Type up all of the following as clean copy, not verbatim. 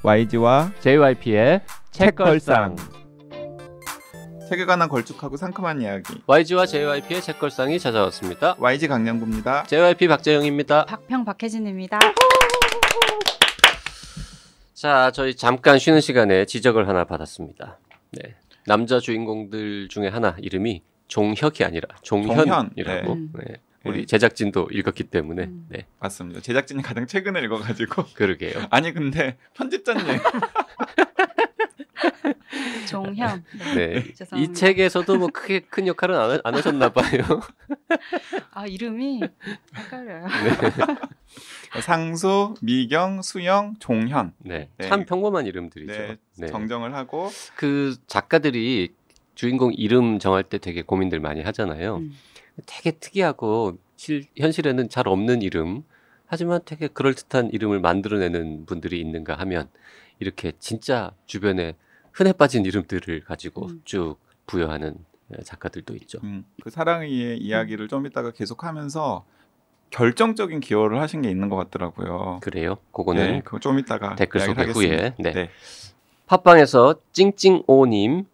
YG와 JYP의 책걸상. 책에 관한 걸쭉하고 상큼한 이야기. YG와 JYP의 책걸상이 찾아왔습니다. YG 강량구입니다. JYP 박재영입니다. 박평 박혜진입니다. 자, 저희 잠깐 쉬는 시간에 지적을 하나 받았습니다. 네. 남자 주인공들 중에 하나 이름이 종혁이 아니라 종현이라고. 네. 우리 제작진도 읽었기 때문에. 네. 맞습니다. 제작진이 가장 최근에 읽어가지고. 그러게요. 아니 근데 편집자님. 종현. 네. 이 책에서도 뭐 크게 큰 역할은 안 하셨나 봐요. 아, 이름이 헷갈려요. 네. 상수, 미경, 수영, 종현. 네. 참 평범한 이름들이죠. 네. 네. 정정을 하고 그 작가들이 주인공 이름 정할 때 되게 고민들 많이 하잖아요. 되게 특이하고 현실에는 잘 없는 이름, 하지만 되게 그럴듯한 이름을 만들어내는 분들이 있는가 하면 이렇게 진짜 주변에 흔해 빠진 이름들을 가지고 쭉 부여하는 작가들도 있죠. 그 사랑의 이야기를 좀 이따가 계속하면서 결정적인 기여를 하신 게 있는 것 같더라고요. 그래요? 그거는 네, 그거 좀 이따가 댓글 소개 하겠습니다. 후에. 네. 네. 팟빵에서 찡찡오님,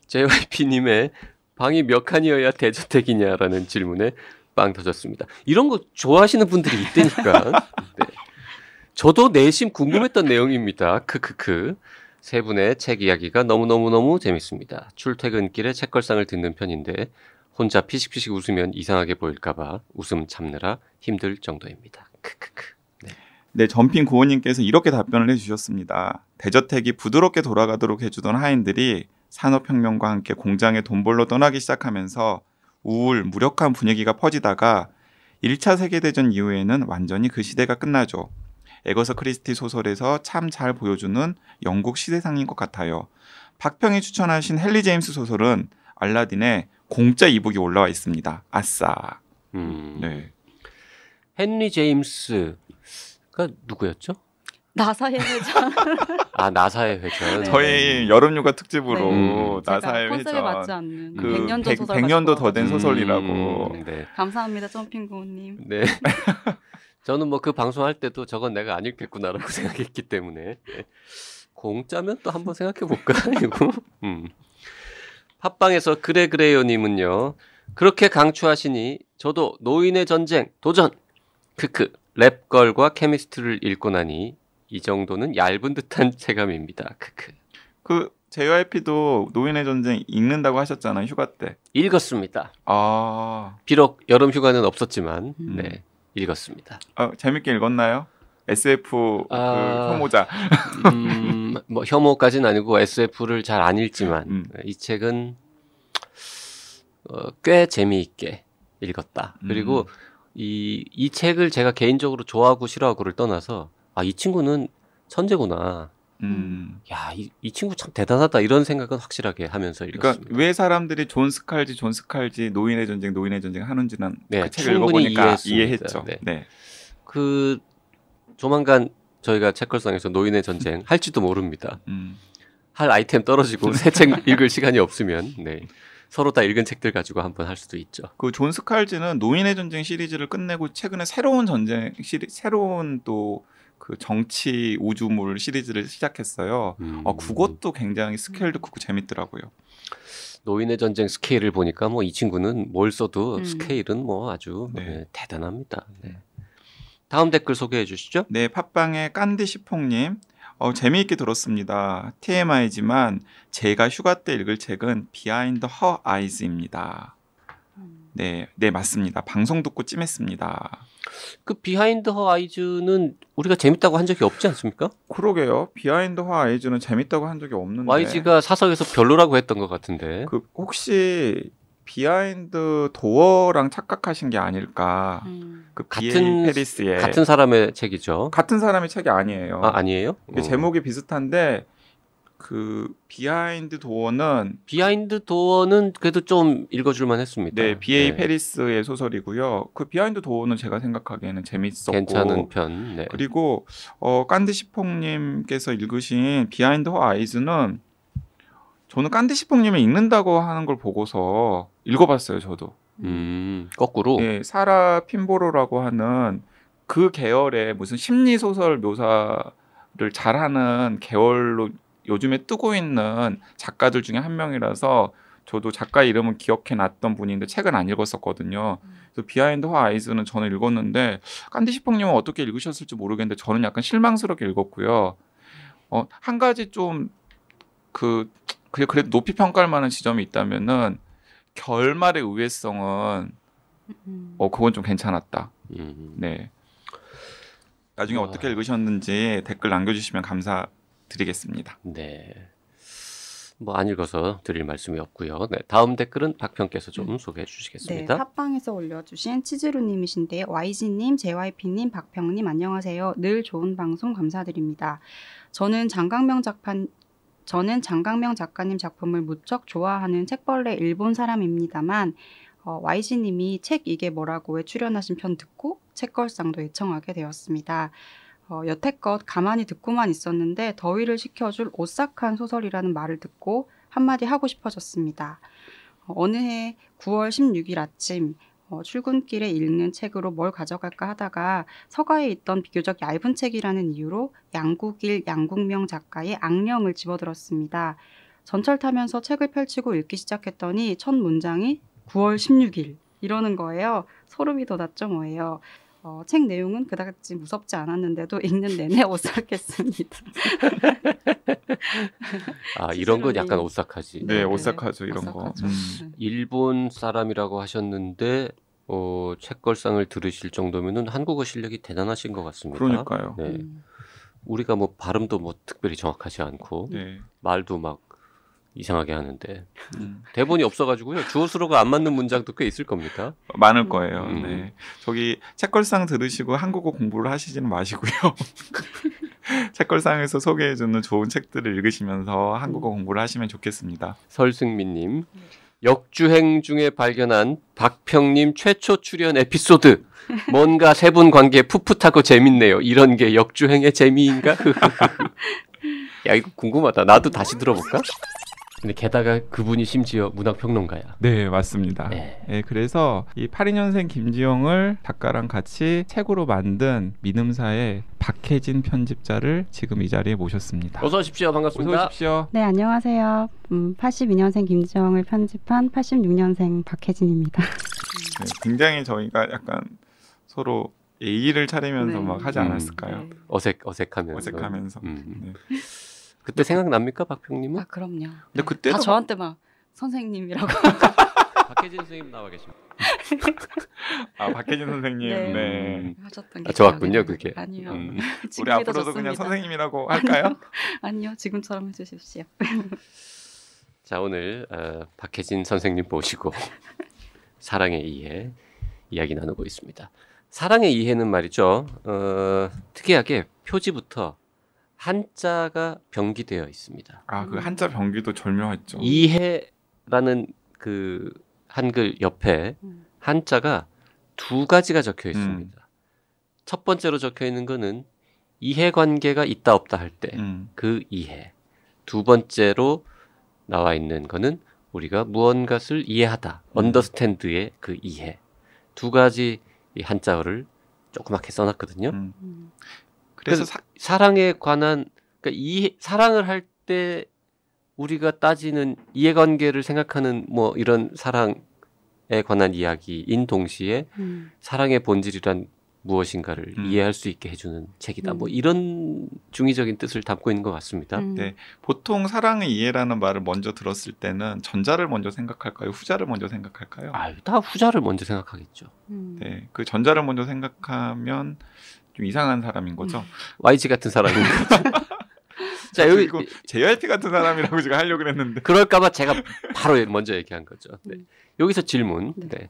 JYP님의 방이 몇 칸이어야 대저택이냐라는 질문에 빵 터졌습니다. 이런 거 좋아하시는 분들이 있다니까. 네. 저도 내심 궁금했던 내용입니다. 크크크. 세 분의 책 이야기가 너무너무너무 재밌습니다. 출퇴근길에 책걸상을 듣는 편인데 혼자 피식피식 웃으면 이상하게 보일까봐 웃음 참느라 힘들 정도입니다. 크크크. 네, 전핑 구호님께서 이렇게 답변을 해주셨습니다. 대저택이 부드럽게 돌아가도록 해주던 하인들이 산업혁명과 함께 공장에 돈 벌러 떠나기 시작하면서 우울, 무력한 분위기가 퍼지다가 1차 세계대전 이후에는 완전히 그 시대가 끝나죠. 에거서 크리스티 소설에서 참 잘 보여주는 영국 시대상인 것 같아요. 박평이 추천하신 헨리 제임스 소설은 알라딘에 공짜 이북이 올라와 있습니다. 아싸. 네. 헨리 제임스가 누구였죠? 나사의 회전. 아, 나사의 회전. 저희 여름휴가 특집으로 제가 나사의 컨셉에 회전. 맞지 않는 그 100년도 소설 100년도 더 된 소설이라고. 네. 감사합니다, 점핑구님. 네. 저는 뭐 그 방송할 때도 저건 내가 안 읽겠구나라고 생각했기 때문에 공짜면 또 한번 생각해 볼까 이거. 팟빵에서 그래요님은요. 그렇게 강추하시니 저도 노인의 전쟁 도전. 크크. 랩걸과 케미스트를 읽고 나니 이 정도는 얇은 듯한 체감입니다. 크크. 그 JYP도 노인의 전쟁 읽는다고 하셨잖아요. 휴가 때. 읽었습니다. 아. 비록 여름 휴가는 없었지만 네. 읽었습니다. 재밌게 읽었나요? SF 그 혐오자. 뭐 혐오까지는 아니고 SF를 잘 안 읽지만 이 책은 꽤 재미있게 읽었다. 그리고 이 책을 제가 개인적으로 좋아하고 싫어하고를 떠나서 이 친구는 천재구나. 야, 이 친구 참 대단하다 이런 생각은 확실하게 하면서 읽었습니다. 그러니까 왜 사람들이 존 스칼지 노인의 전쟁 하는지는 네, 그 책을 읽어보니까 이해했죠. 네. 네. 그 조만간 저희가 책걸상에서 노인의 전쟁 할지도 모릅니다. 할 아이템 떨어지고 새 책 읽을 시간이 없으면 네. 서로 다 읽은 책들 가지고 한번 할 수도 있죠. 그 존 스칼지는 노인의 전쟁 시리즈를 끝내고 최근에 새로운 새로운 또 그 정치 우주물 시리즈를 시작했어요. 그것도 굉장히 스케일도 크고 재밌더라고요. 노인의 전쟁 스케일을 보니까 뭐 이 친구는 뭘 써도 스케일은 뭐 아주 네. 대단합니다. 네. 다음 댓글 소개해 주시죠. 네, 팟빵의 깐디시퐁님. 재미있게 들었습니다. TMI지만 제가 휴가 때 읽을 책은 비하인드 허 아이즈입니다. 네, 맞습니다. 방송 듣고 찜했습니다. 그 비하인드 허 아이즈는 우리가 재밌다고 한 적이 없지 않습니까? 그러게요. 비하인드 허 아이즈는 재밌다고 한 적이 없는데. YG가 사석에서 별로라고 했던 것 같은데. 그 혹시 비하인드 도어랑 착각하신 게 아닐까? 그 B.A. 페리스의 같은 사람의 책이죠. 같은 사람의 책이 아니에요. 아니에요? 이게 제목이 비슷한데 그 비하인드 도어는 그래도 좀 읽어줄만 했습니다. 네, B.A. 페리스의 소설이고요. 그 비하인드 도어는 제가 생각하기에는 재밌었고 괜찮은 편. 네. 그리고 깐디시퐁님께서 읽으신 비하인드 허 아이즈는 저는 깐디시퐁님이 읽는다고 하는 걸 보고서 읽어봤어요. 저도. 거꾸로. 네, 사라 핀보로라고 하는 그 계열의 무슨 심리 소설 묘사가 잘하는 계열로 요즘에 뜨고 있는 작가들 중에 한 명이라서 저도 작가 이름은 기억해 놨던 분인데 책은 안 읽었었거든요. 그래서 비하인드 화 아이즈는 저는 읽었는데 깐디시펑님은 어떻게 읽으셨을지 모르겠는데 저는 약간 실망스럽게 읽었고요. 한 가지 좀 그래도 높이 평가할 만한 지점이 있다면은 결말의 의외성은 그건 좀 괜찮았다. 네. 나중에 어떻게 읽으셨는지 댓글 남겨주시면 감사드리겠습니다. 네. 뭐 안 읽어서 드릴 말씀이 없고요. 네, 다음 댓글은 박평께서 좀 소개해 네, 주시겠습니다. 팟빵에서 올려주신 치즈루님이신데요. YG님, JYP님, 박평님 안녕하세요. 늘 좋은 방송 감사드립니다. 저는 장강명 작가님 작품을 무척 좋아하는 책벌레 일본 사람입니다만 YG님이 책 이게 뭐라고에 출연하신 편 듣고 책걸상도 애청하게 되었습니다. 여태껏 가만히 듣고만 있었는데 더위를 식혀줄 오싹한 소설이라는 말을 듣고 한마디 하고 싶어졌습니다. 어느 해 9월 16일 아침 출근길에 읽는 책으로 뭘 가져갈까 하다가 서가에 있던 비교적 얇은 책이라는 이유로 양국명 작가의 악령을 집어들었습니다. 전철 타면서 책을 펼치고 읽기 시작했더니 첫 문장이 9월 16일 이러는 거예요. 소름이 돋았죠 뭐예요. 책 내용은 그다지 무섭지 않았는데도 읽는 내내 오싹했습니다. 이런 건 약간 오싹하지. 네, 오싹하죠 이런 거. 일본 사람이라고 하셨는데 책걸상을 들으실 정도면은 한국어 실력이 대단하신 것 같습니다. 그러니까요. 네. 우리가 뭐 발음도 뭐 특별히 정확하지 않고 네. 말도 막 이상하게 하는데 대본이 없어가지고요. 주어 수로가 안 맞는 문장도 꽤 있을 겁니다. 많을 거예요. 네. 저기 책걸상 들으시고 한국어 공부를 하시지는 마시고요. 책걸상에서 소개해주는 좋은 책들을 읽으시면서 한국어 공부를 하시면 좋겠습니다. 설승민님, 역주행 중에 발견한 박평님 최초 출연 에피소드. 뭔가 세 분 관계 풋풋하고 재밌네요. 이런 게 역주행의 재미인가? 야, 이거 궁금하다. 나도 다시 들어볼까? 근데 게다가 그분이 심지어 문학평론가야. 네, 맞습니다. 네. 네, 그래서 이 82년생 김지영을 작가랑 같이 책으로 만든 민음사의 박혜진 편집자를 지금 이 자리에 모셨습니다. 어서 오십시오. 반갑습니다. 어서 오십시오. 네, 안녕하세요. 82년생 김지영을 편집한 86년생 박혜진입니다. 네, 굉장히 저희가 약간 서로 예의를 차리면서 네. 막 하지 않았을까요? 네. 어색하면서. 어색하면서. 네. 그때 생각납니까, 박평님은? 아, 그럼요. 근데 그때도 다 저한테 막 선생님이라고. 박혜진 선생님 나와 계십니다. 박혜진 선생님. 네. 네. 하셨던 게 좋았군요, 기억이 그게. 나요. 아니요. 우리 지금이 더 앞으로도 좋습니다. 그냥 선생님이라고 할까요? 아니요, 지금처럼 해주십시오. 자, 오늘 박혜진 선생님 모시고 사랑의 이해 이야기 나누고 있습니다. 사랑의 이해는 말이죠. 특이하게 표지부터 한자가 병기되어 있습니다. 그 한자 병기도 절묘했죠. 이해라는 그 한글 옆에 한자가 두 가지가 적혀 있습니다. 첫 번째로 적혀 있는 거는 이해관계가 있다 없다 할 때 그 이해. 두 번째로 나와 있는 거는 우리가 무언가를 이해하다, understand의 그 이해. 두 가지 이 한자어를 조그맣게 써놨거든요. 그래서 사랑에 관한, 그러니까 사랑을 할 때 우리가 따지는 이해관계를 생각하는 뭐 이런 사랑에 관한 이야기인 동시에 사랑의 본질이란 무엇인가를 이해할 수 있게 해주는 책이다. 뭐 이런 중의적인 뜻을 담고 있는 것 같습니다. 네, 보통 사랑의 이해라는 말을 먼저 들었을 때는 전자를 먼저 생각할까요? 후자를 먼저 생각할까요? 다 후자를 먼저 생각하겠죠. 네, 그 전자를 먼저 생각하면 좀 이상한 사람인 거죠. YG 같은 사람인 거죠. 자, 여기 JYP 같은 사람이라고 제가 하려고 그랬는데. 그럴까봐 제가 바로 먼저 얘기한 거죠. 네. 여기서 질문. 네.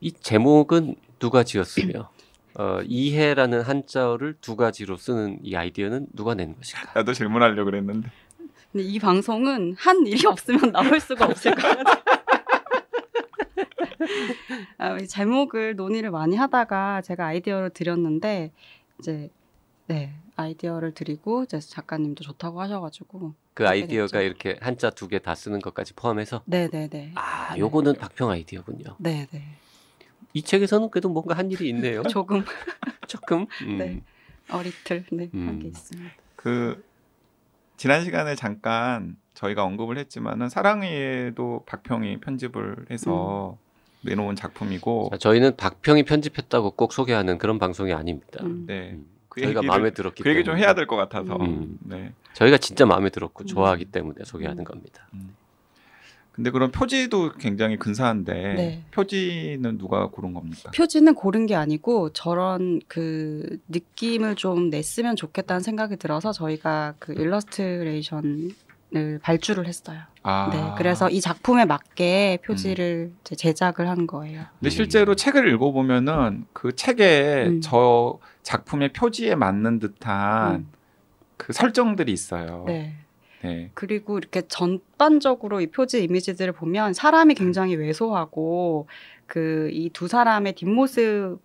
이 제목은 누가 지었으며 이해라는 한자어를 두 가지로 쓰는 이 아이디어는 누가 낸 것인가? 나도 질문하려고 그랬는데. 근데 이 방송은 한 일이 없으면 나올 수가 없을 것 같아요. 이 제목을 논의를 많이 하다가 제가 아이디어를 드렸는데 이제 아이디어를 드리고 이제 작가님도 좋다고 하셔가지고 그 아이디어가 됐죠. 이렇게 한자 두 개 다 쓰는 것까지 포함해서 네네네. 요거는 박평 아이디어군요. 네네. 이 책에서는 그래도 뭔가 한 일이 있네요. 조금 조금. 네. 어리틀 한 게 있습니다. 그 지난 시간에 잠깐 저희가 언급을 했지만은 사랑의도 박평이 편집을 해서 내놓은 작품이고 자, 저희는 박평이 편집했다고 꼭 소개하는 그런 방송이 아닙니다. 네. 그 저희가 얘기를- 마음에 들었기 그 얘기 좀 때문에. 해야 될 것 같아서 음. 네. 저희가 진짜 마음에 들었고 좋아하기 때문에 소개하는 겁니다. 근데 그런 표지도 굉장히 근사한데 네. 표지는 누가 고른 겁니까? 표지는 고른 게 아니고 저런 그 느낌을 좀 냈으면 좋겠다는 생각이 들어서 저희가 그 일러스트레이션을 발주를 했어요. 아. 네, 그래서 이 작품에 맞게 표지를 이제 제작을 한 거예요. 근데 실제로 책을 읽어보면은 그 책에 저 작품의 표지에 맞는 듯한 그 설정들이 있어요. 네. 네. 그리고 이렇게 전반적으로 이 표지 이미지들을 보면 사람이 굉장히 왜소하고 그 이 두 사람의 뒷모습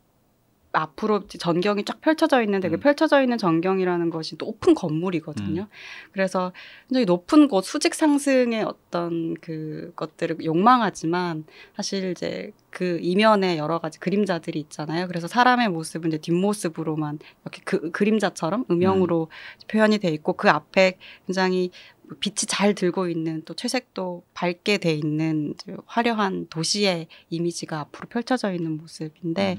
앞으로 전경이 쫙 펼쳐져 있는데 그 펼쳐져 있는 전경이라는 것이 높은 건물이거든요. 그래서 굉장히 높은 곳 수직 상승의 어떤 그 것들을 욕망하지만 사실 이제 그 이면에 여러 가지 그림자들이 있잖아요. 그래서 사람의 모습은 이제 뒷모습으로만 이렇게 그 그림자처럼 음영으로 표현이 돼 있고 그 앞에 굉장히 빛이 잘 들고 있는 또 채색도 밝게 돼 있는 화려한 도시의 이미지가 앞으로 펼쳐져 있는 모습인데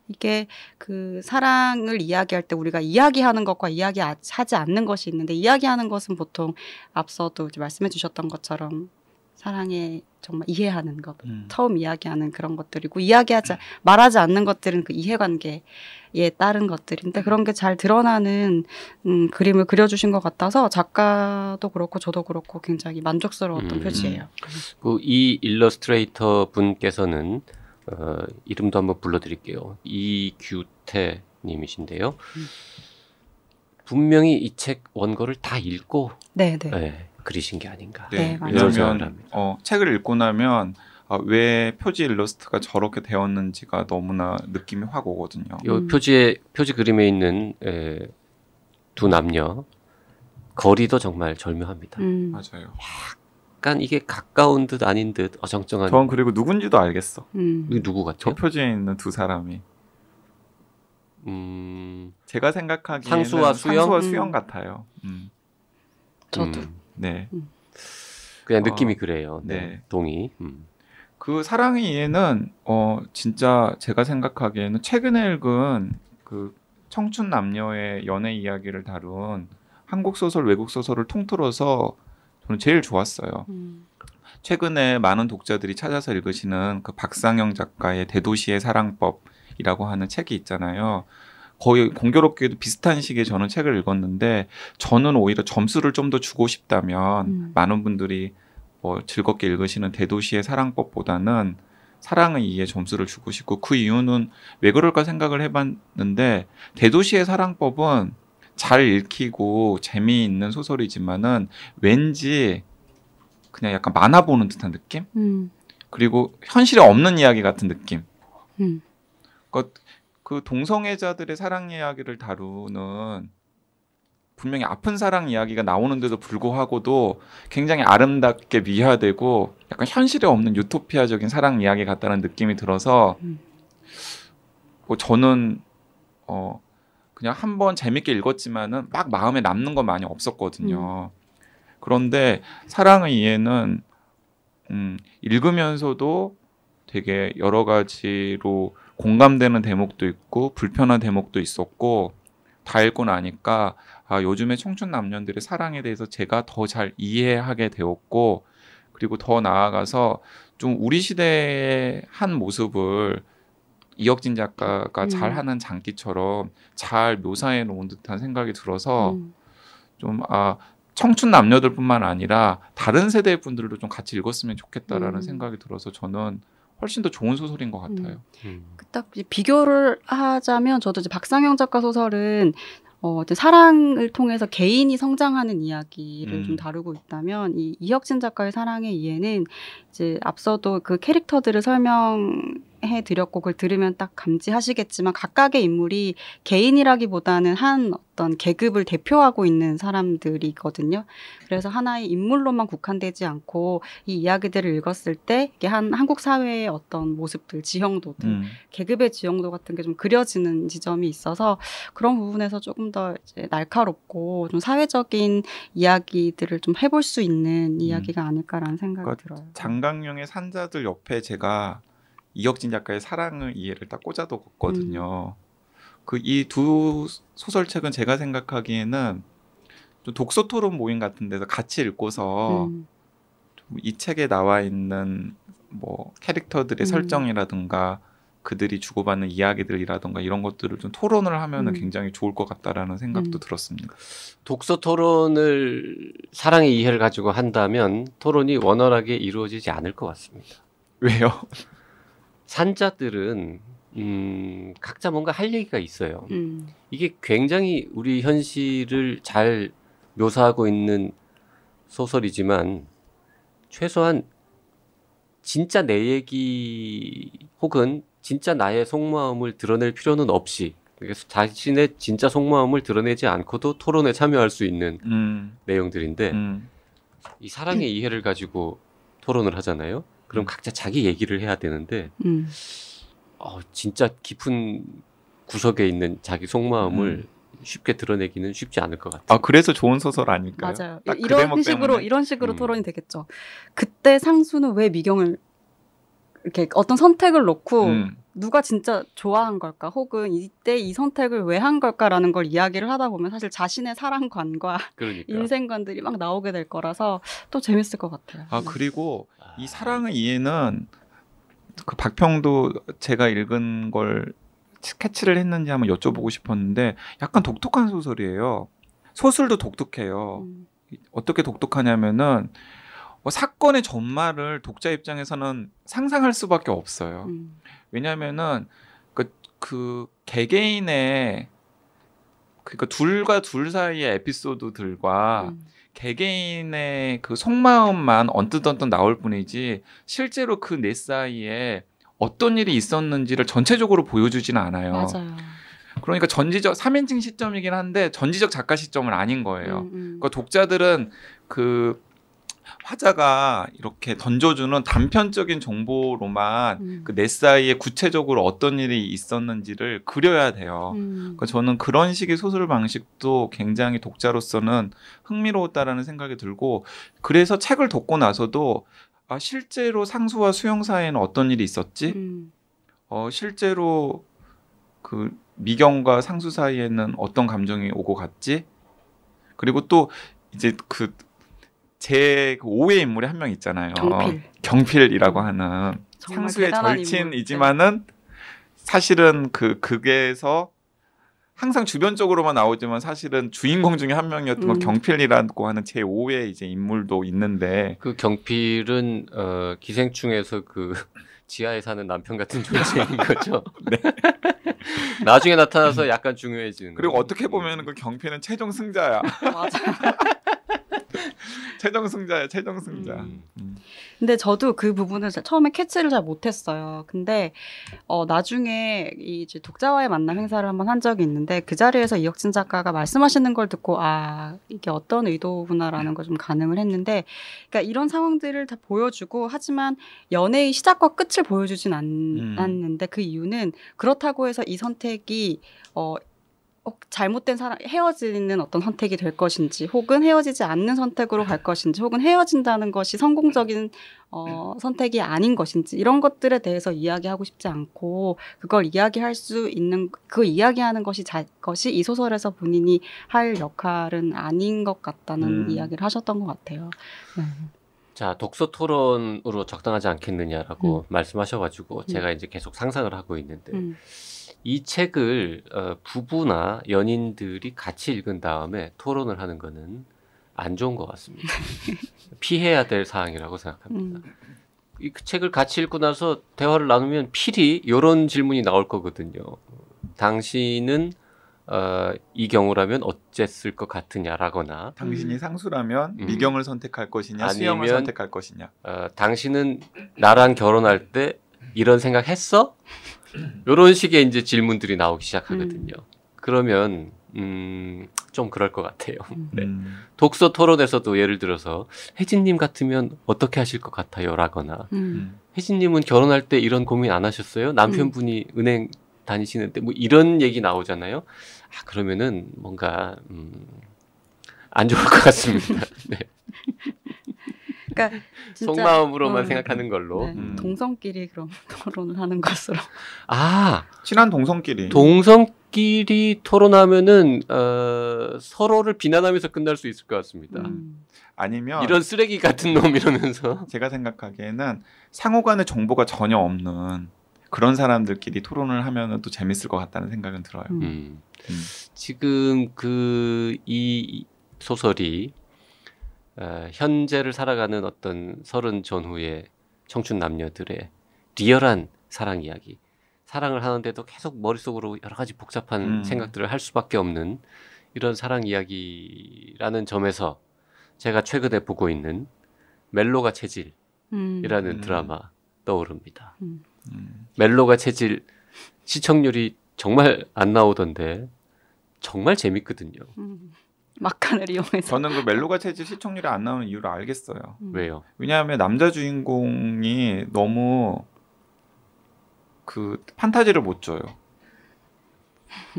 이게 그 사랑을 이야기할 때 우리가 이야기하는 것과 이야기하지 않는 것이 있는데 이야기하는 것은 보통 앞서도 이제 말씀해 주셨던 것처럼 사랑에 정말 이해하는 것, 처음 이야기하는 그런 것들이고 말하지 않는 것들은 그 이해관계에 따른 것들인데 그런 게 잘 드러나는 그림을 그려주신 것 같아서 작가도 그렇고 저도 그렇고 굉장히 만족스러웠던 표지예요. 이 일러스트레이터 분께서는 이름도 한번 불러드릴게요. 이규태 님이신데요. 분명히 이 책 원고를 다 읽고 네. 그리신 게 아닌가. 네, 맞아요. 이런 생각을 왜냐하면 합니다. 책을 읽고 나면 왜 표지 일러스트가 저렇게 되었는지가 너무나 느낌이 확 오거든요. 요 표지 그림에 있는 두 남녀 거리도 정말 절묘합니다. 맞아요. 약간 이게 가까운 듯 아닌 듯 어정쩡한. 전 그리고 누군지도 알겠어. 이게 누구 같아요? 저 표지에 있는 두 사람이. 제가 생각하기에는 상수와 수영? 수영 같아요. 저도. 네. 그냥 느낌이 그래요. 네. 네. 동의. 그 사랑의 이해는 진짜 제가 생각하기에는 최근에 읽은 그 청춘 남녀의 연애 이야기를 다룬 한국 소설, 외국 소설을 통틀어서 저는 제일 좋았어요. 최근에 많은 독자들이 찾아서 읽으시는 그 박상영 작가의 대도시의 사랑법이라고 하는 책이 있잖아요. 거의 공교롭게도 비슷한 시기에 저는 책을 읽었는데 저는 오히려 점수를 좀 더 주고 싶다면 많은 분들이 즐겁게 읽으시는 대도시의 사랑법보다는 사랑의 이해 점수를 주고 싶고 그 이유는 왜 그럴까 생각을 해봤는데 대도시의 사랑법은 잘 읽히고 재미있는 소설이지만은 왠지 그냥 약간 만화 보는 듯한 느낌? 그리고 현실에 없는 이야기 같은 느낌. 그러니까 그 동성애자들의 사랑 이야기를 다루는 분명히 아픈 사랑 이야기가 나오는데도 불구하고도 굉장히 아름답게 미화되고 약간 현실에 없는 유토피아적인 사랑 이야기 같다는 느낌이 들어서 저는 그냥 한번 재밌게 읽었지만은 막 마음에 남는 건 많이 없었거든요. 그런데 사랑의 이해는 읽으면서도 되게 여러 가지로 공감되는 대목도 있고 불편한 대목도 있었고 다 읽고 나니까 요즘의 청춘 남녀들의 사랑에 대해서 제가 더 잘 이해하게 되었고 그리고 더 나아가서 좀 우리 시대의 한 모습을 이혁진 작가가 잘하는 장기처럼 잘 묘사해 놓은 듯한 생각이 들어서 좀 청춘 남녀들뿐만 아니라 다른 세대 분들도 좀 같이 읽었으면 좋겠다라는 생각이 들어서 저는 훨씬 더 좋은 소설인 것 같아요. 딱 비교를 하자면 저도 이제 박상영 작가 소설은 사랑을 통해서 개인이 성장하는 이야기를 좀 다루고 있다면 이 이혁진 작가의 사랑의 이해는 이제 앞서도 그 캐릭터들을 설명을 설명해드렸고 그걸 들으면 딱 감지하시겠지만 각각의 인물이 개인이라기보다는 한 어떤 계급을 대표하고 있는 사람들이거든요. 그래서 하나의 인물로만 국한되지 않고 이 이야기들을 읽었을 때 이게 한국 사회의 어떤 모습들, 지형도들, 계급의 지형도 같은 게 좀 그려지는 지점이 있어서 그런 부분에서 조금 더 이제 날카롭고 좀 사회적인 이야기들을 좀 해볼 수 있는 이야기가 아닐까라는 생각이 그러니까 들어요. 장강룡의 산자들 옆에 제가 이혁진 작가의 사랑의 이해를 딱 꽂아뒀거든요. 그 이 두 소설책은 제가 생각하기에는 좀 독서 토론 모임 같은 데서 같이 읽고서 이 책에 나와 있는 뭐 캐릭터들의 설정이라든가 그들이 주고받는 이야기들이라든가 이런 것들을 좀 토론을 하면은 굉장히 좋을 것 같다라는 생각도 들었습니다. 독서 토론을 사랑의 이해를 가지고 한다면 토론이 원활하게 이루어지지 않을 것 같습니다. 왜요? 산자들은 각자 뭔가 할 얘기가 있어요. 이게 굉장히 우리 현실을 잘 묘사하고 있는 소설이지만 최소한 진짜 내 얘기 혹은 진짜 나의 속마음을 드러낼 필요는 없이 그래서 자신의 진짜 속마음을 드러내지 않고도 토론에 참여할 수 있는 내용들인데 이 사랑의 이해를 가지고 토론을 하잖아요. 그럼 각자 자기 얘기를 해야 되는데 진짜 깊은 구석에 있는 자기 속마음을 쉽게 드러내기는 쉽지 않을 것 같아요. 아 그래서 좋은 소설 아닐까요? 맞아요. 이런 식으로 토론이 되겠죠. 그때 상수는 왜 미경을 이렇게 어떤 선택을 놓고 누가 진짜 좋아한 걸까? 혹은 이때 이 선택을 왜 한 걸까라는 걸 이야기를 하다 보면 사실 자신의 사랑관과 그러니까. 인생관들이 막 나오게 될 거라서 또 재밌을 것 같아요. 아 그리고 이 사랑의 이해는 그 박평도 제가 읽은 걸 스케치를 했는지 한번 여쭤보고 싶었는데 약간 독특한 소설이에요. 소설도 독특해요. 어떻게 독특하냐면은 사건의 전말을 독자 입장에서는 상상할 수밖에 없어요. 왜냐하면은 그 개개인의 그러니까 둘과 둘 사이의 에피소드들과 개개인의 그 속마음만 언뜻 나올 뿐이지 실제로 그 넷 사이에 어떤 일이 있었는지를 전체적으로 보여주지는 않아요. 맞아요. 그러니까 전지적 3인칭 시점이긴 한데 전지적 작가 시점은 아닌 거예요. 그러니까 독자들은 그 화자가 이렇게 던져주는 단편적인 정보로만 그 넷 사이에 구체적으로 어떤 일이 있었는지를 그려야 돼요. 그러니까 저는 그런 식의 소설 방식도 굉장히 독자로서는 흥미로웠다라는 생각이 들고 그래서 책을 독고 나서도 실제로 상수와 수영 사이에는 어떤 일이 있었지? 실제로 그 미경과 상수 사이에는 어떤 감정이 오고 갔지? 그리고 또 이제 제 5의 인물이 한 명 있잖아요. 경필이라고 하는 상수의 절친이지만은 사실은 극에서 항상 주변적으로만 나오지만 사실은 주인공 중에 한 명이었던 경필이라고 하는 제 5의 이제 인물도 있는데 그 경필은 기생충에서 그 지하에 사는 남편 같은 존재인 거죠. 네. 나중에 나타나서 약간 중요해지는. 그리고 어떻게 보면 그 경필은 최종 승자야. 맞아. 최종 승자. 근데 저도 그 부분을 처음에 캐치를 잘 못했어요. 근데 나중에 이제 독자와의 만남 행사를 한번 한 적이 있는데 그 자리에서 이혁진 작가가 말씀하시는 걸 듣고 이게 어떤 의도구나라는 걸 좀 가늠을 했는데, 그러니까 이런 상황들을 다 보여주고 하지만 연애의 시작과 끝을 보여주진 않는데 그 이유는 그렇다고 해서 이 선택이 잘못된 헤어지는 어떤 선택이 될 것인지 혹은 헤어지지 않는 선택으로 갈 것인지 혹은 헤어진다는 것이 성공적인 선택이 아닌 것인지 이런 것들에 대해서 이야기하고 싶지 않고 그걸 이야기할 수 있는 그 이야기하는 것이 이 소설에서 본인이 할 역할은 아닌 것 같다는 이야기를 하셨던 것 같아요. 자, 독서 토론으로 적당하지 않겠느냐라고 말씀하셔가지고 제가 이제 계속 상상을 하고 있는데 이 책을 부부나 연인들이 같이 읽은 다음에 토론을 하는 거는 안 좋은 것 같습니다. 피해야 될 사항이라고 생각합니다. 이 책을 같이 읽고 나서 대화를 나누면 필히 이런 질문이 나올 거거든요. 당신은 이 경우라면 어쨌을 것 같으냐라거나 당신이 상수라면 미경을 선택할 것이냐 아니면, 수영을 선택할 것이냐 당신은 나랑 결혼할 때 이런 생각 했어? 이런 식의 이제 질문들이 나오기 시작하거든요. 그러면 좀 그럴 것 같아요. 네. 독서 토론에서도 예를 들어서 혜진님 같으면 어떻게 하실 것 같아요? 라거나 혜진님은 결혼할 때 이런 고민 안 하셨어요? 남편분이 은행 다니시는데 뭐 이런 얘기 나오잖아요. 아, 그러면은 뭔가 안 좋을 것 같습니다. 네. 그러니까 진짜, 속마음으로만 생각하는 걸로. 네. 동성끼리 그럼 토론을 하는 것으로. 아, 친한 동성끼리. 동성끼리 토론하면은 서로를 비난하면서 끝날 수 있을 것 같습니다. 아니면 이런 쓰레기 같은 놈 이러면서. 제가 생각하기에는 상호간의 정보가 전혀 없는 그런 사람들끼리 토론을 하면은 또 재밌을 것 같다는 생각은 들어요. 지금 이 소설이 현재를 살아가는 어떤 30 전후의 청춘 남녀들의 리얼한 사랑 이야기. 사랑을 하는데도 계속 머릿속으로 여러 가지 복잡한 생각들을 할 수밖에 없는 이런 사랑 이야기라는 점에서 제가 최근에 보고 있는 멜로가 체질이라는 드라마 떠오릅니다. 멜로가 체질 시청률이 정말 안 나오던데 정말 재밌거든요. 막간을 이용해서. 저는 그 멜로가 체질 시청률이 안 나오는 이유를 알겠어요. 왜요? 왜냐하면 남자 주인공이 너무 그 판타지를 못 줘요.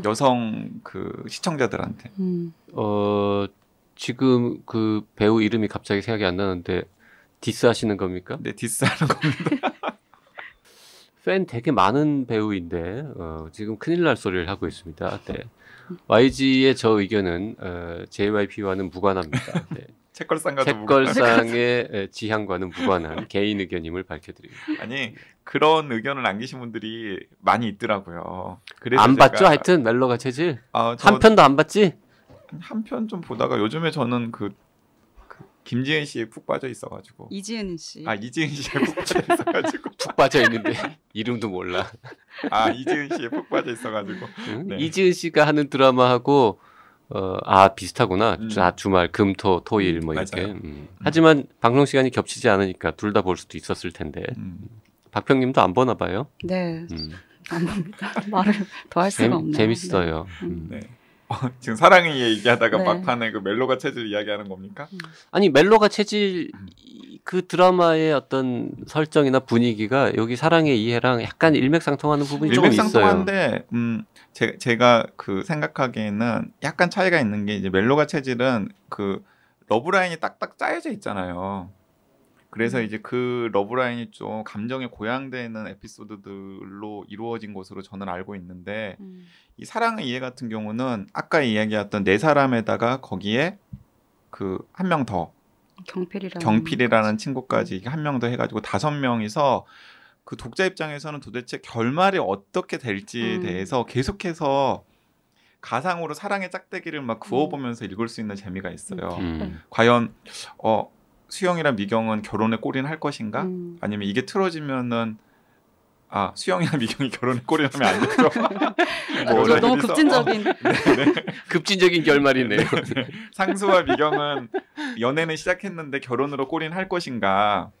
여성 그 시청자들한테. 지금 그 배우 이름이 갑자기 생각이 안 나는데 디스하시는 겁니까? 네, 디스하는 겁니다. 팬 되게 많은 배우인데 지금 큰일 날 소리를 하고 있습니다. 네. YG의 저 의견은 JYP와는 무관합니다. 네. 책걸상의 지향과는 무관한 개인 의견임을 밝혀드립니다. 아니 그런 의견을 남기신 분들이 많이 있더라고요. 그래서 안 봤죠? 하여튼 멜로가 체질 한 편도 안 봤지? 한 편 좀 보다가 요즘에 저는 그 김지은 씨에 푹 빠져 있어가지고. 이지은 씨. 이지은 씨에 푹 빠져 있어가지고. 푹 빠져 있는데 이름도 몰라. 이지은 씨에 푹 빠져 있어가지고. 네. 이지은 씨가 하는 드라마하고 비슷하구나. 주말 금토 토일 뭐 이렇게. 하지만 방송 시간이 겹치지 않으니까 둘 다 볼 수도 있었을 텐데. 박평님도 안 보나 봐요? 네. 안 봅니다. 말을 더 할 수가 없네요. 재밌어요. 네. 지금 사랑의 얘기하다가 네. 막판에 그 멜로가 체질 이야기하는 겁니까? 아니 멜로가 체질 그 드라마의 어떤 설정이나 분위기가 여기 사랑의 이해랑 약간 일맥상통하는 부분이 좀 있어요. 일맥상통한데 제가 그 생각하기에는 약간 차이가 있는 게 이제 멜로가 체질은 그 러브라인이 딱딱 짜여져 있잖아요. 그래서 이제 그 러브라인이 좀 감정에 고양되는 에피소드들로 이루어진 것으로 저는 알고 있는데 이 사랑의 이해 같은 경우는 아까 이야기했던 네 사람에다가 거기에 그 한 명 더 경필이라는 친구까지 한 명 더 해가지고 5명이서 그 독자 입장에서는 도대체 결말이 어떻게 될지에 대해서 계속해서 가상으로 사랑의 짝대기를 막 그어보면서 읽을 수 있는 재미가 있어요. 과연 수영이랑 미경은 결혼에 골인 할 것인가? 아니면 이게 틀어지면은 수영이랑 미경이 결혼에 골인하면 안 되죠. 너무 급진적인 급진적인 결말이네요. 네. 상수와 미경은 연애는 시작했는데 결혼으로 골인할 것인가?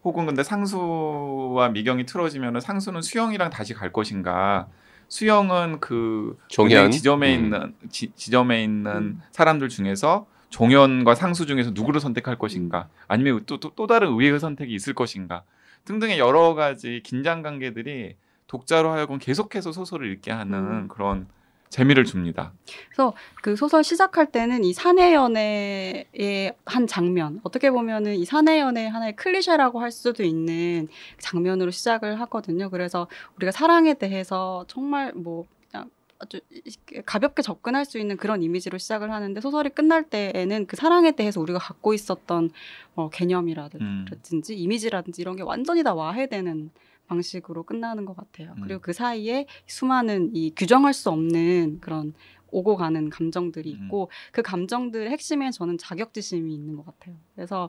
혹은 근데 상수와 미경이 틀어지면은 상수는 수영이랑 다시 갈 것인가? 수영은 그 종현 지점에 있는 사람들 중에서 종현과 상수 중에서 누구를 선택할 것인가? 아니면 또 다른 의외의 선택이 있을 것인가? 등등의 여러 가지 긴장 관계들이 독자로 하여금 계속해서 소설을 읽게 하는 그런 재미를 줍니다. 그래서 그 소설 시작할 때는 이 사내 연애의 한 장면, 어떻게 보면은 이 사내 연애의 하나의 클리셰라고 할 수도 있는 장면으로 시작을 하거든요. 그래서 우리가 사랑에 대해서 정말 뭐 그냥 아주 가볍게 접근할 수 있는 그런 이미지로 시작을 하는데 소설이 끝날 때에는 그 사랑에 대해서 우리가 갖고 있었던 개념이라든지 이미지라든지 이런 게 완전히 다 와해되는 방식으로 끝나는 것 같아요. 그리고 그 사이에 수많은 이 규정할 수 없는 그런 오고 가는 감정들이 있고 그 감정들의 핵심에 저는 자격지심이 있는 것 같아요. 그래서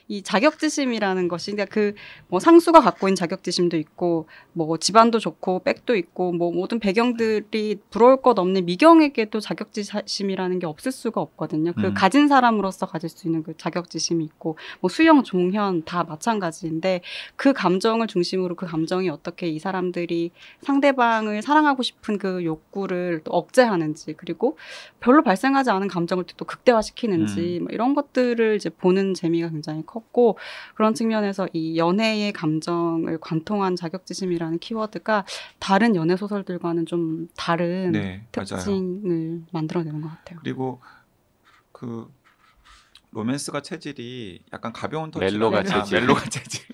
이 자격지심이라는 것이 그러니까 그 뭐 상수가 갖고 있는 자격지심도 있고 뭐 집안도 좋고 백도 있고 뭐 모든 배경들이 부러울 것 없는 미경에게도 자격지심이라는 게 없을 수가 없거든요. 그 가진 사람으로서 가질 수 있는 그 자격지심이 있고 뭐 수영, 종현 다 마찬가지인데 그 감정을 중심으로 그 감정이 어떻게 이 사람들이 상대방을 사랑하고 싶은 그 욕구를 또 억제하는지 그리고 별로 발생하지 않은 감정을 또 극대화시키는지 뭐 이런 것들을 이제 보는 재미가 굉장히 컸고 그런 측면에서 이 연애의 감정을 관통한 자격지심이라는 키워드가 다른 연애 소설들과는 좀 다른 네, 특징을 맞아요. 만들어내는 것 같아요. 그리고 그 로맨스가 체질이 약간 가벼운 터치라 멜로가 체질. 멜로가 체질.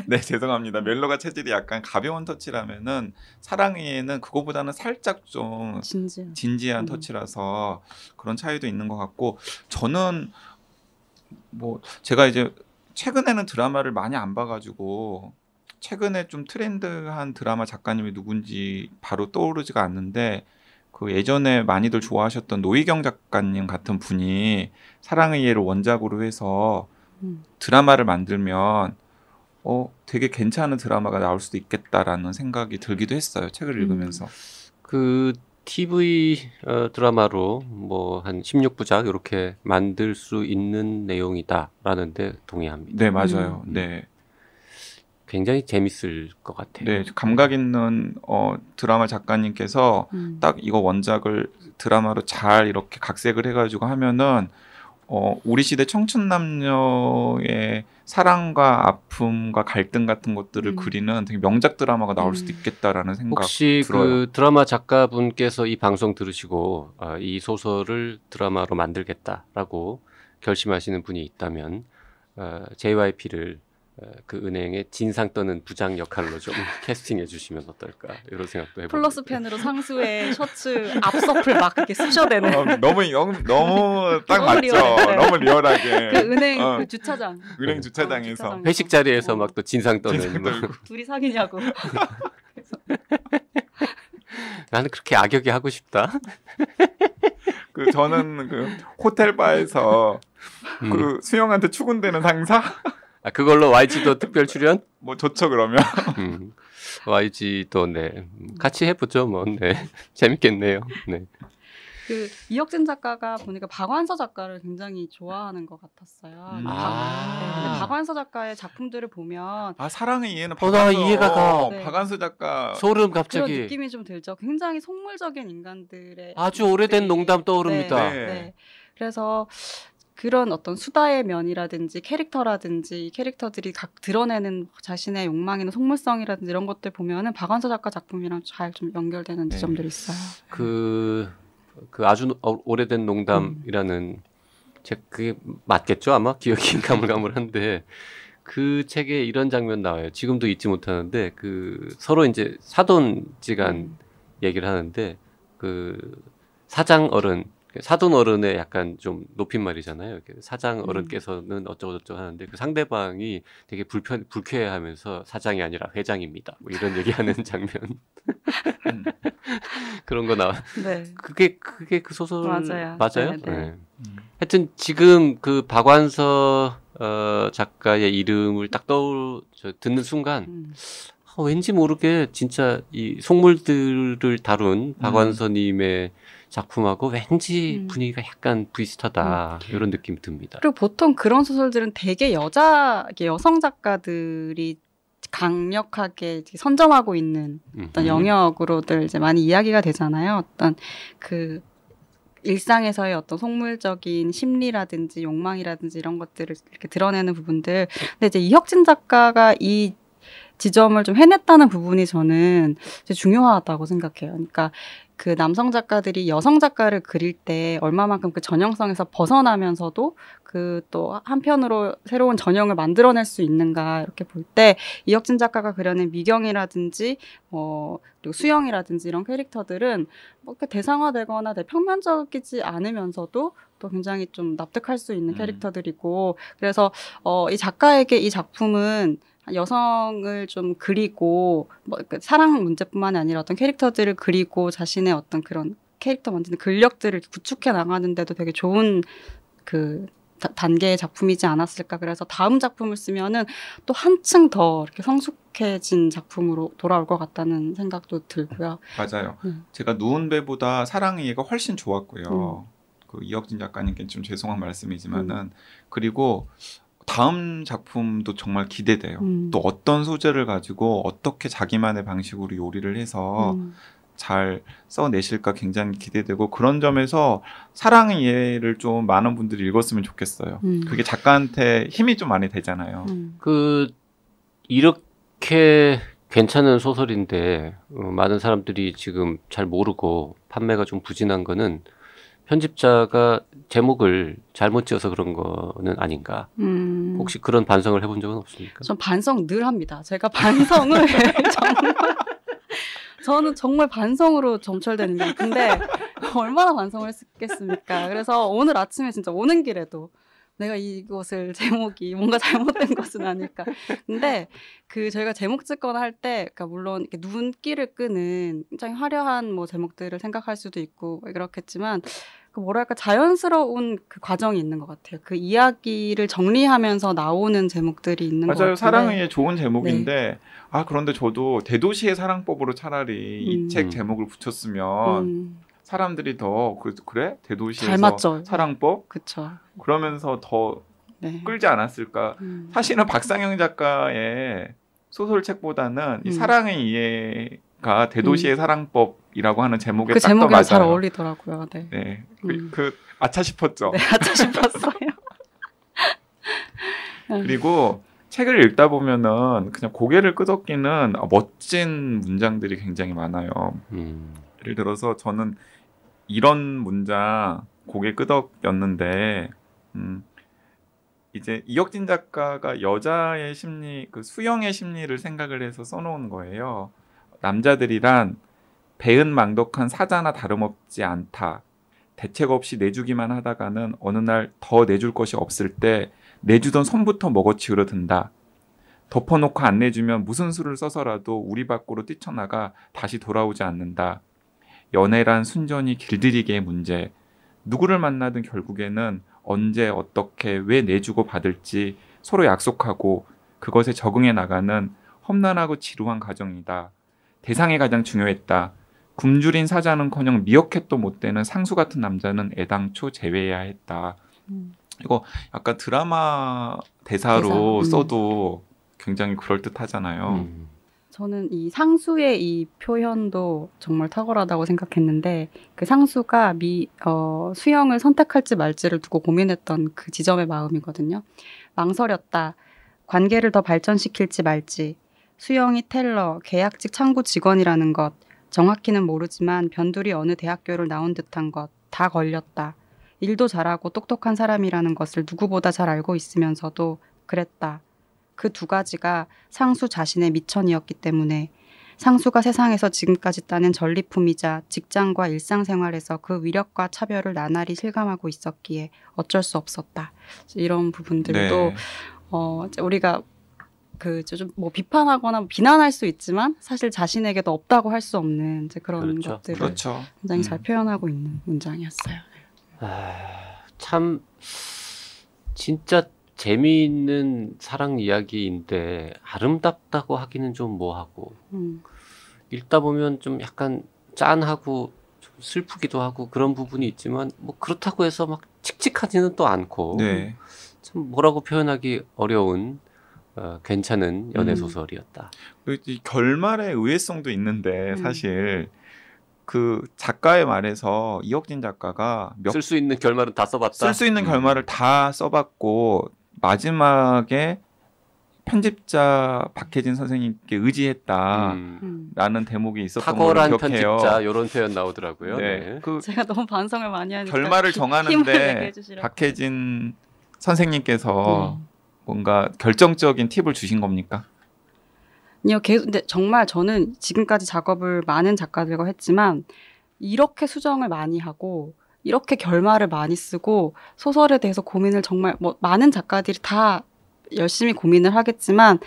네, 죄송합니다. 멜로가 체질이 약간 가벼운 터치라면은 사랑에는 그거보다는 살짝 좀 진지한 터치라서 그런 차이도 있는 것 같고 저는 뭐 제가 이제 최근에는 드라마를 많이 안 봐가지고 최근에 좀 트렌드한 드라마 작가님이 누군지 바로 떠오르지가 않는데 그 예전에 많이들 좋아하셨던 노희경 작가님 같은 분이 사랑의 이해를 원작으로 해서 드라마를 만들면 되게 괜찮은 드라마가 나올 수도 있겠다라는 생각이 들기도 했어요. 책을 읽으면서. 그 TV 드라마로 뭐 한 16부작 이렇게 만들 수 있는 내용이다라는데 동의합니다. 네, 맞아요. 네. 굉장히 재밌을 것 같아요. 네, 감각 있는 드라마 작가님께서 딱 이거 원작을 드라마로 잘 이렇게 각색을 해가지고 하면은 우리 시대 청춘 남녀의 사랑과 아픔과 갈등 같은 것들을 그리는 되게 명작 드라마가 나올 수도 있겠다라는 생각 혹시 들어요. 그 드라마 작가분께서 이 방송 들으시고 이 소설을 드라마로 만들겠다라고 결심하시는 분이 있다면 JYP를 그 은행의 진상 떠는 부장 역할로 좀 캐스팅해 주시면 어떨까 이런 생각도 해봅니다. 플러스 펜으로 상수의 셔츠 앞서플 막 이렇게 쑤셔대는 너무 딱 너무 맞죠. 리얼해. 너무 리얼하게. 그 은행 그 주차장 은행 주차장에서 주차장에서. 회식 자리에서 막 또 진상 떠는 진상 뭐. 떨고. 둘이 사귀냐고. 나는 그렇게 악역이 하고 싶다. 저는 그 호텔 바에서 그 수영한테 추근되는 상사 그걸로 YG도 특별 출연? 뭐 좋죠 그러면. YG도 네 같이 해보죠 뭐. 네 재밌겠네요. 네. 그 이혁진 작가가 보니까 박완서 작가를 굉장히 좋아하는 것 같았어요. 근데 박완서 작가의 작품들을 보면 사랑의 이해는 나 이해가 가. 박완서 작가 소름 그런 갑자기. 느낌이 좀 들죠. 굉장히 속물적인 인간들의 아주 오래된 농담 떠오릅니다. 네. 그래서 그런 어떤 수다의 면이라든지 캐릭터라든지 이 캐릭터들이 각 드러내는 자신의 욕망이나 속물성이라든지 이런 것들 보면은 박완서 작가 작품이랑 잘 좀 연결되는 지점들이 있어요. 그 아주 오래된 농담이라는 책 그게 맞겠죠 아마 기억이 가물가물한데 그 책에 이런 장면 나와요. 지금도 잊지 못하는데 그 서로 이제 사돈지간 얘기를 하는데 그 사장 어른 사돈 어른의 약간 좀 높임말이잖아요. 사장 어른께서는 어쩌고저쩌고 하는데 그 상대방이 되게 불쾌해하면서 사장이 아니라 회장입니다. 뭐 이런 얘기하는 장면. 그런 거 나와. 네. 그게 그 소설 맞아요. 맞아요? 네. 네. 하여튼 지금 그 박완서 작가의 이름을 딱 듣는 순간 왠지 모르게 진짜 이 속물들을 다룬 박완서님의 작품하고 왠지 분위기가 약간 비슷하다 이런 느낌이 듭니다. 그리고 보통 그런 소설들은 되게 여성 작가들이 강력하게 선점하고 있는 어떤 영역으로들 이제 많이 이야기가 되잖아요. 어떤 그 일상에서의 어떤 속물적인 심리라든지 욕망이라든지 이런 것들을 이렇게 드러내는 부분들. 근데 이제 이혁진 작가가 이 지점을 좀 해냈다는 부분이 저는 중요하다고 생각해요. 그러니까 그 남성 작가들이 여성 작가를 그릴 때 얼마만큼 그 전형성에서 벗어나면서도 그 또 한편으로 새로운 전형을 만들어낼 수 있는가 이렇게 볼 때 이혁진 작가가 그려낸 미경이라든지 그리고 수영이라든지 이런 캐릭터들은 뭐 이렇게 대상화되거나 평면적이지 않으면서도 또 굉장히 좀 납득할 수 있는 캐릭터들이고 그래서 이 작가에게 이 작품은 여성을 좀 그리고 사랑 문제뿐만 아니라 어떤 캐릭터들을 그리고 자신의 어떤 그런 캐릭터 만드는 근력들을 구축해 나가는데도 되게 좋은 그 단계의 작품이지 않았을까. 그래서 다음 작품을 쓰면은 또 한층 더 이렇게 성숙해진 작품으로 돌아올 것 같다는 생각도 들고요. 맞아요. 제가 누운 배보다 사랑의 이해가 훨씬 좋았고요. 그 이혁진 작가님께 좀 죄송한 말씀이지만은 그리고 다음 작품도 정말 기대돼요. 또 어떤 소재를 가지고 어떻게 자기만의 방식으로 요리를 해서 잘 써내실까 굉장히 기대되고 그런 점에서 사랑의 이해를 좀 많은 분들이 읽었으면 좋겠어요. 그게 작가한테 힘이 좀 많이 되잖아요. 그 이렇게 괜찮은 소설인데 많은 사람들이 지금 잘 모르고 판매가 좀 부진한 거는 편집자가 제목을 잘못 지어서 그런 거는 아닌가? 혹시 그런 반성을 해본 적은 없습니까? 전 반성 늘 합니다. 제가 반성을 저는 정말 반성으로 점철되는 게 근데 얼마나 반성을 했겠습니까? 그래서 오늘 아침에 진짜 오는 길에도 내가 이것을 제목이 뭔가 잘못된 것은 아닐까. 근데 그 저희가 제목 짓거나 할 때, 그러니까 물론 이렇게 눈길을 끄는 굉장히 화려한 뭐 제목들을 생각할 수도 있고 그렇겠지만 그 뭐랄까 자연스러운 그 과정이 있는 것 같아요. 그 이야기를 정리하면서 나오는 제목들이 있는 것 같아요. 맞아요. 사랑의 좋은 제목인데 아 그런데 저도 대도시의 사랑법으로 차라리 이 책 제목을 붙였으면 사람들이 더 그래? 대도시에서 사랑법? 그쵸. 그러면서 더 끌지 않았을까. 사실은 박상영 작가의 소설책보다는 이 사랑의 이해가 대도시의 사랑법이라고 하는 제목에 그 딱 제목이 맞아요. 잘 어울리더라고요. 네. 네. 그 아차 싶었죠. 네, 아차 싶었어요. 그리고 책을 읽다 보면은 그냥 고개를 끄덕이는 멋진 문장들이 굉장히 많아요. 예를 들어서 저는 이런 문장 고개 끄덕였는데 이제 이혁진 작가가 여자의 심리, 그 수영의 심리를 생각을 해서 써놓은 거예요. 남자들이란 배은망덕한 사자나 다름없지 않다. 대책 없이 내주기만 하다가는 어느 날 더 내줄 것이 없을 때 내주던 손부터 먹어치우려 든다. 덮어놓고 안 내주면 무슨 수를 써서라도 우리 밖으로 뛰쳐나가 다시 돌아오지 않는다. 연애란 순전히 길들이기의 문제. 누구를 만나든 결국에는 언제 어떻게 왜 내주고 받을지 서로 약속하고 그것에 적응해 나가는 험난하고 지루한 과정이다. 대상이 가장 중요했다. 굶주린 사자는커녕 미어캣도 못 되는 상수 같은 남자는 애당초 제외해야 했다. 이거 약간 드라마 대사로 써도 굉장히 그럴듯하잖아요. 저는 이 상수의 이 표현도 정말 탁월하다고 생각했는데 그 상수가 수영을 선택할지 말지를 두고 고민했던 그 지점의 마음이거든요. 망설였다. 관계를 더 발전시킬지 말지. 수영이 텔러, 계약직 창구 직원이라는 것. 정확히는 모르지만 변두리 어느 대학교를 나온 듯한 것. 다 걸렸다. 일도 잘하고 똑똑한 사람이라는 것을 누구보다 잘 알고 있으면서도 그랬다. 그 두 가지가 상수 자신의 미천이었기 때문에 상수가 세상에서 지금까지 따낸 전리품이자 직장과 일상생활에서 그 위력과 차별을 나날이 실감하고 있었기에 어쩔 수 없었다. 이런 부분들도 우리가 좀 뭐 비판하거나 비난할 수 있지만 사실 자신에게도 없다고 할 수 없는 이제 그런 것들을 굉장히 잘 표현하고 있는 문장이었어요. 참 진짜 재미있는 사랑 이야기인데 아름답다고 하기는 좀 뭐하고 읽다 보면 좀 약간 짠하고 좀 슬프기도 하고 그런 부분이 있지만 뭐 그렇다고 해서 막 칙칙하지는 또 않고 참 뭐라고 표현하기 어려운 괜찮은 연애 소설이었다. 이 결말의 의외성도 있는데 사실 그 작가의 말에서 이혁진 작가가 쓸 수 있는 결말은 다 써봤다. 쓸 수 있는 결말을 다 써봤고 마지막에 편집자 박혜진 선생님께 의지했다라는 대목이 있었던 걸로 기억해요. 탁월한 편집자 이런 표현 나오더라고요. 네. 제가 너무 반성을 많이 하니까 결말을 정하는데 박혜진 선생님께서 뭔가 결정적인 팁을 주신 겁니까? 아니요, 근데 정말 저는 지금까지 작업을 많은 작가들과 했지만 이렇게 수정을 많이 하고 이렇게 결말을 많이 쓰고 소설에 대해서 고민을 정말 많은 작가들이 다 열심히 고민을 하겠지만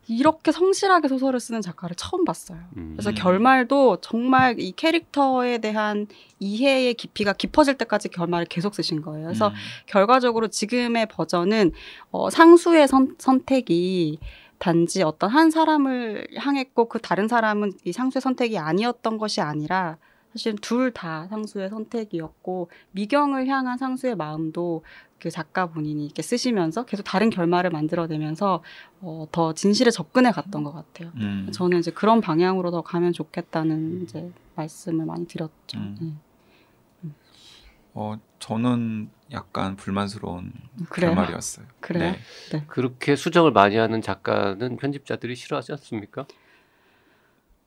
이렇게 성실하게 소설을 쓰는 작가를 처음 봤어요. 그래서 음. 결말도 정말 이 캐릭터에 대한 이해의 깊이가 깊어질 때까지 결말을 계속 쓰신 거예요. 그래서 결과적으로 지금의 버전은 상수의 선택이 단지 어떤 한 사람을 향했고 그 다른 사람은 이 상수의 선택이 아니었던 것이 아니라 사실 둘 다 상수의 선택이었고 미경을 향한 상수의 마음도 그 작가 본인이 이렇게 쓰시면서 계속 다른 결말을 만들어내면서 더 진실에 접근해 갔던 것 같아요. 저는 이제 그런 방향으로 더 가면 좋겠다는 이제 말씀을 많이 드렸죠. 저는 약간 불만스러운 그래요? 결말이었어요. 그래요? 네. 네. 그렇게 수정을 많이 하는 작가는 편집자들이 싫어하지 않습니까?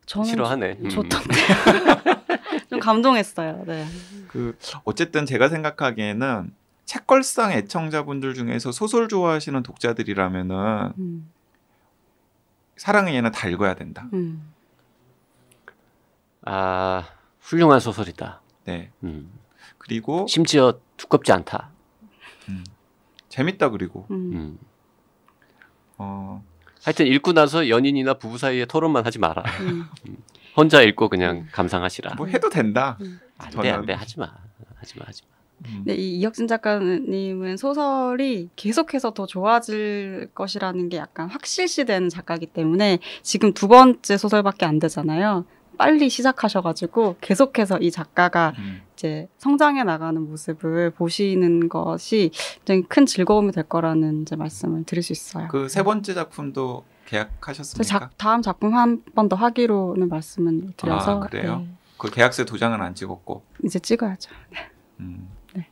저는 싫어하네. 좋던데요. 좀 감동했어요. 네. 어쨌든 제가 생각하기에는 책걸상 애청자분들 중에서 소설 좋아하시는 독자들이라면은 사랑의 예는 다 읽어야 된다. 아, 훌륭한 소설이다. 네. 그리고 심지어 두껍지 않다. 재밌다. 그리고 하여튼 읽고 나서 연인이나 부부 사이에 토론만 하지 마라. 혼자 읽고 그냥 감상하시라. 뭐 해도 된다. 안 돼. 하지 마. 네, 이 이혁진 작가님은 소설이 계속해서 더 좋아질 것이라는 게 약간 확실시되는 작가이기 때문에 지금 두 번째 소설밖에 안 되잖아요. 빨리 시작하셔가지고 계속해서 이 작가가 이제 성장해 나가는 모습을 보시는 것이 굉장히 큰 즐거움이 될 거라는 이제 말씀을 드릴 수 있어요. 그 세 번째 작품도 계약하셨습니까? 다음 작품 한 번 더 하기로는 말씀을 드려서. 그래요? 네. 그 계약서 도장은 안 찍었고 이제 찍어야죠. 네.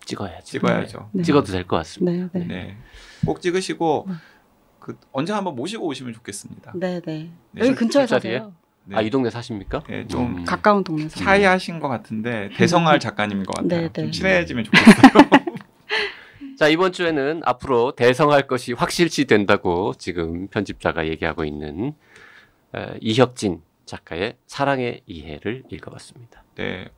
찍어야죠. 네. 찍어도 될 것 같습니다. 네. 꼭 찍으시고 언제 한번 모시고 오시면 좋겠습니다. 네. 여기 근처에 사세요. 네. 이 동네 사십니까? 네, 좀 가까운 동네에서. 샤이하신 것 같은데 대성할 작가님인 것 같아요. 네. 좀 친해지면 좋겠어요. 자, 이번 주에는 앞으로 대성할 것이 확실시 된다고 지금 편집자가 얘기하고 있는 이혁진 작가의 사랑의 이해를 읽어봤습니다. 네,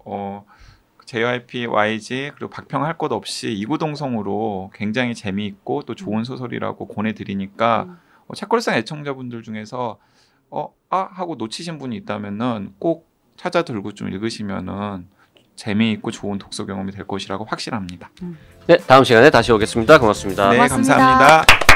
JYP, YG 그리고 박평 할 것 없이 이구동성으로 굉장히 재미있고 또 좋은 소설이라고 권해드리니까 책걸상 애청자분들 중에서 하고 놓치신 분이 있다면은 꼭 찾아 들고 좀 읽으시면은 재미있고 좋은 독서 경험이 될 것이라고 확실합니다. 네, 다음 시간에 다시 오겠습니다. 고맙습니다. 네, 고맙습니다. 감사합니다.